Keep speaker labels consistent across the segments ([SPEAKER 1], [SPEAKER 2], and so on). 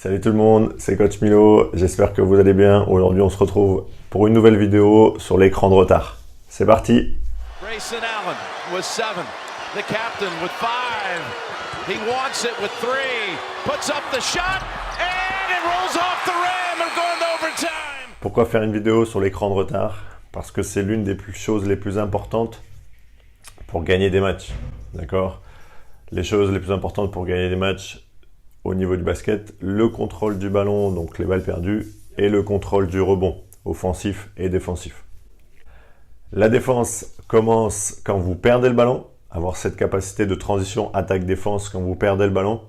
[SPEAKER 1] Salut tout le monde, c'est Coach Milo, j'espère que vous allez bien. Aujourd'hui on se retrouve pour une nouvelle vidéo sur l'écran de retard. C'est parti.
[SPEAKER 2] Grayson Allen with 7, the captain with 5, he wants it with 3, puts up the shot, and it rolls off the rim and going to overtime.
[SPEAKER 1] Pourquoi faire une vidéo sur l'écran de retard? Parce que c'est l'une des choses les plus importantes pour gagner des matchs. D'accord? Les choses les plus importantes pour gagner des matchs au niveau du basket, le contrôle du ballon, donc les balles perdues, et le contrôle du rebond, offensif et défensif. La défense commence quand vous perdez le ballon, avoir cette capacité de transition attaque-défense quand vous perdez le ballon,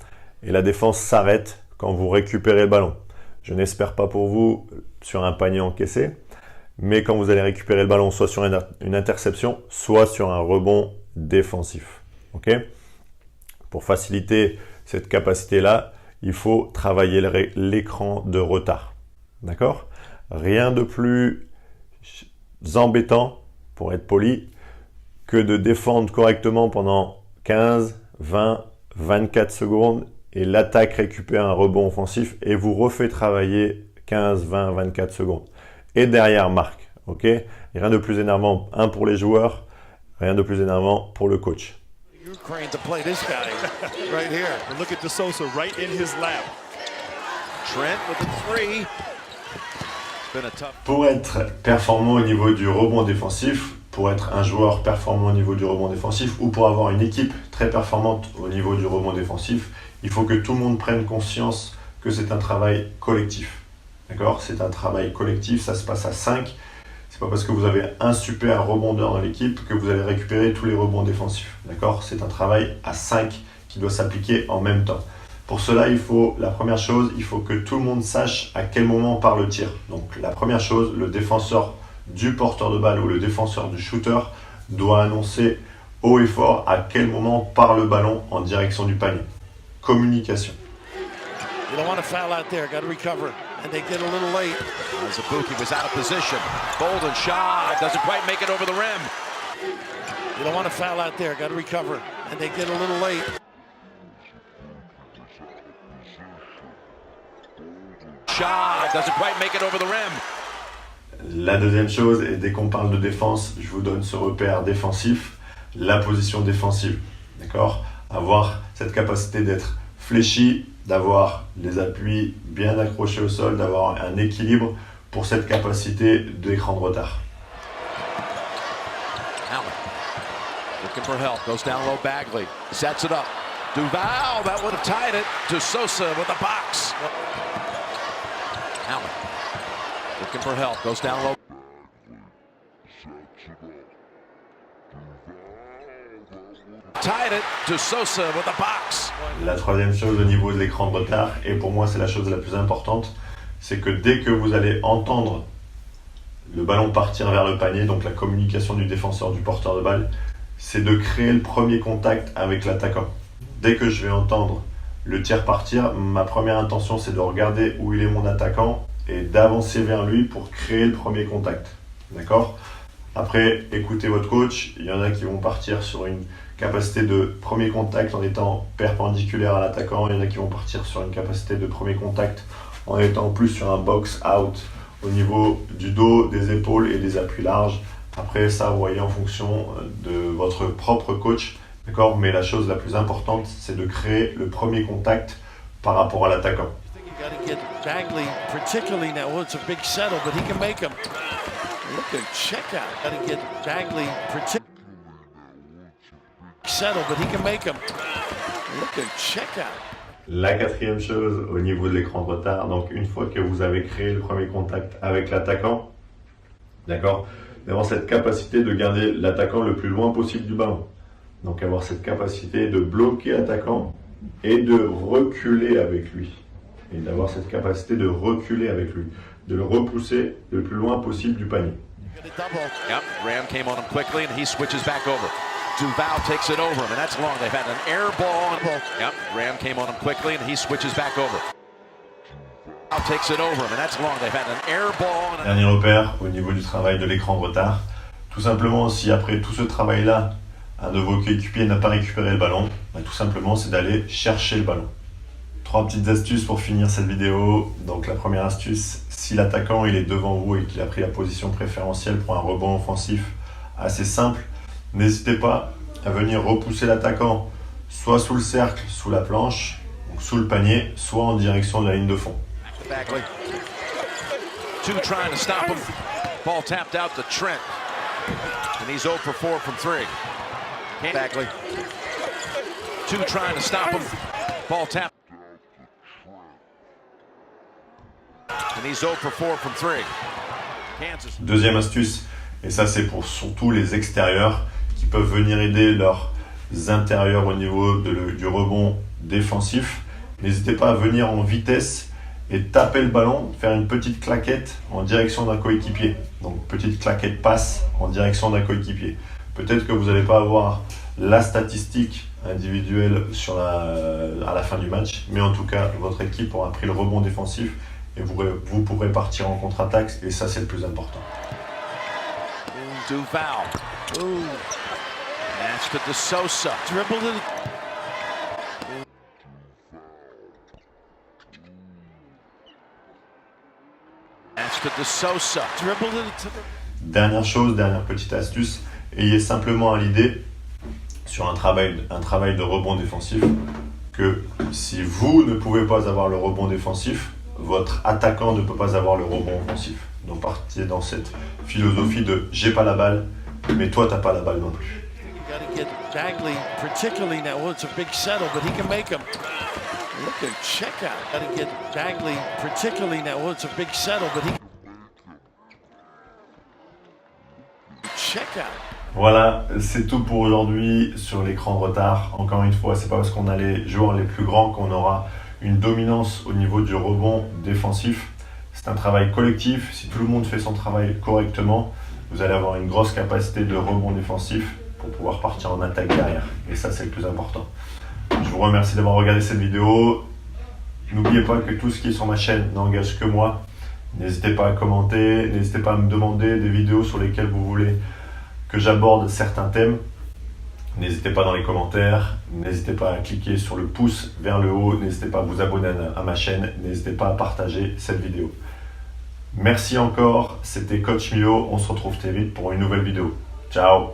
[SPEAKER 1] et la défense s'arrête quand vous récupérez le ballon. Je n'espère pas pour vous sur un panier encaissé, mais quand vous allez récupérer le ballon soit sur une interception, soit sur un rebond défensif. Ok ? Pour faciliter cette capacité-là, il faut travailler l'écran de retard. D'accord? Rien de plus embêtant, pour être poli, que de défendre correctement pendant 15, 20, 24 secondes et l'attaque récupère un rebond offensif et vous refait travailler 15, 20, 24 secondes. Et derrière marque. Ok? Rien de plus énervant, pour les joueurs, rien de plus énervant pour le coach.
[SPEAKER 2] Ukraine to play this guy right here.
[SPEAKER 3] And look at DeSouza right in his lap.
[SPEAKER 2] Trent with the 3. It's been a tough.
[SPEAKER 1] Pour être performant au niveau du rebond défensif, pour être un joueur performant au niveau du rebond défensif ou pour avoir une équipe très performante au niveau du rebond défensif, il faut que tout le monde prenne conscience que c'est un travail collectif. D'accord? C'est un travail collectif, ça se passe à 5. C'est pas parce que vous avez un super rebondeur dans l'équipe que vous allez récupérer tous les rebonds défensifs. D'accord? C'est un travail à 5 qui doit s'appliquer en même temps. Pour cela, la première chose, il faut que tout le monde sache à quel moment part le tir. Donc la première chose, le défenseur du porteur de balle ou le défenseur du shooter doit annoncer haut et fort à quel moment part le ballon en direction du panier. Communication.
[SPEAKER 2] You don't want to foul out there, got to recover. And they get a little late. As Abuki was out of position. Bolden shot, doesn't quite make it over the rim. You don't want to foul out there, got to recover. And they get a little late. Shot, doesn't quite make it over the rim.
[SPEAKER 1] La deuxième chose, et dès qu'on parle de défense, je vous donne ce repère défensif, la position défensive. D'accord? Avoir cette capacité d'être fléchi, d'avoir les appuis bien accrochés au sol, d'avoir un équilibre pour cette capacité d'écran de retard.
[SPEAKER 2] Allen, looking for help, goes down low, Bagley, sets it up. Duval, that would have tied it to Sosa with the box. Allen, looking for help, goes down low. Tied it to Sosa with the box.
[SPEAKER 1] La troisième chose au niveau de l'écran de retard, et pour moi c'est la chose la plus importante, c'est que dès que vous allez entendre le ballon partir vers le panier, donc la communication du défenseur du porteur de balle, c'est de créer le premier contact avec l'attaquant. Dès que je vais entendre le tir partir, ma première intention c'est de regarder où il est mon attaquant et d'avancer vers lui pour créer le premier contact. D'accord ? Après, écoutez votre coach, il y en a qui vont partir sur une capacité de premier contact en étant perpendiculaire à l'attaquant, il y en a qui vont partir sur une capacité de premier contact en étant plus sur un box out au niveau du dos, des épaules et des appuis larges. Après ça, vous voyez en fonction de votre propre coach, d'accord? Mais la chose la plus importante, c'est de créer le premier contact par rapport à l'attaquant.
[SPEAKER 2] Got to get Bagley, particularly now. Well, it's a big settle, but he can make them. Look at check out. Got to get Bagley, particularly settle, but he can make them. Look at check out.
[SPEAKER 1] La quatrième chose au niveau de l'écran de retard, donc une fois que vous avez créé le premier contact avec l'attaquant, d'accord, d'avoir cette capacité de garder l'attaquant le plus loin possible du ballon. Donc avoir cette capacité de bloquer l'attaquant et de reculer avec lui. Et d'avoir cette capacité de reculer avec lui, de le repousser le plus loin possible du panier.
[SPEAKER 2] Yep, Graham came on him quickly and he switches back over. Duval takes it over him, and that's long. They've had an air ball. Yep, Graham came on him quickly and he switches back over. Duval takes it over him, and that's long. They've had an air ball.
[SPEAKER 1] Dernier repère au niveau du travail de l'écran de retard. Tout simplement, si après tout ce travail-là, un de vos coéquipiers n'a pas récupéré le ballon, tout simplement, c'est d'aller chercher le ballon. 3 petites astuces pour finir cette vidéo. Donc la première astuce, si l'attaquant il est devant vous et qu'il a pris la position préférentielle pour un rebond offensif assez simple, n'hésitez pas à venir repousser l'attaquant soit sous le cercle, sous la planche, donc sous le panier, soit en direction de la ligne de fond.
[SPEAKER 2] Bagley. Two trying to stop him. Ball tapped out to Trent. And he's 0 for 4 from 3. Bagley. Two trying to stop him. Ball tapped. And he's 0 for 4 from 3. Kansas.
[SPEAKER 1] Deuxième astuce, et ça c'est pour surtout les extérieurs qui peuvent venir aider leurs intérieurs au niveau du rebond défensif. N'hésitez pas à venir en vitesse et taper le ballon, faire une petite claquette en direction d'un coéquipier. Donc petite claquette passe en direction d'un coéquipier. Peut-être que vous n'allez pas avoir la statistique individuelle à la fin du match, mais en tout cas votre équipe aura pris le rebond défensif et vous pourrez partir en contre-attaque, et ça c'est le plus important.
[SPEAKER 2] Duval. Ooh. Match to DeSouza. Dribbled it. Match to DeSouza. Dribbled it.
[SPEAKER 1] Dernière chose, dernière petite astuce, ayez simplement à l'idée sur un travail de rebond défensif que si vous ne pouvez pas avoir le rebond défensif, votre attaquant ne peut pas avoir le rebond offensif. Donc partez dans cette philosophie de j'ai pas la balle, mais toi t'as pas la balle non plus.
[SPEAKER 4] Got to get Bagley, particularly now. Well, it's a big settle, but he can make them. Look at check out. Got to get Bagley, particularly now. Well, it's a big settle, but he check out.
[SPEAKER 1] Voilà, c'est tout pour aujourd'hui sur l'écran de retard. Encore une fois, c'est pas parce qu'on a les joueurs les plus grands qu'on aura une dominance au niveau du rebond défensif. C'est un travail collectif. Si tout le monde fait son travail correctement, vous allez avoir une grosse capacité de rebond défensif pour pouvoir partir en attaque derrière. Et ça, c'est le plus important. Je vous remercie d'avoir regardé cette vidéo. N'oubliez pas que tout ce qui est sur ma chaîne n'engage que moi. N'hésitez pas à commenter, n'hésitez pas à me demander des vidéos sur lesquelles vous voulez que j'aborde certains thèmes. N'hésitez pas dans les commentaires, n'hésitez pas à cliquer sur le pouce vers le haut, n'hésitez pas à vous abonner à ma chaîne, n'hésitez pas à partager cette vidéo. Merci encore, c'était Coach Mio, on se retrouve très vite pour une nouvelle vidéo. Ciao!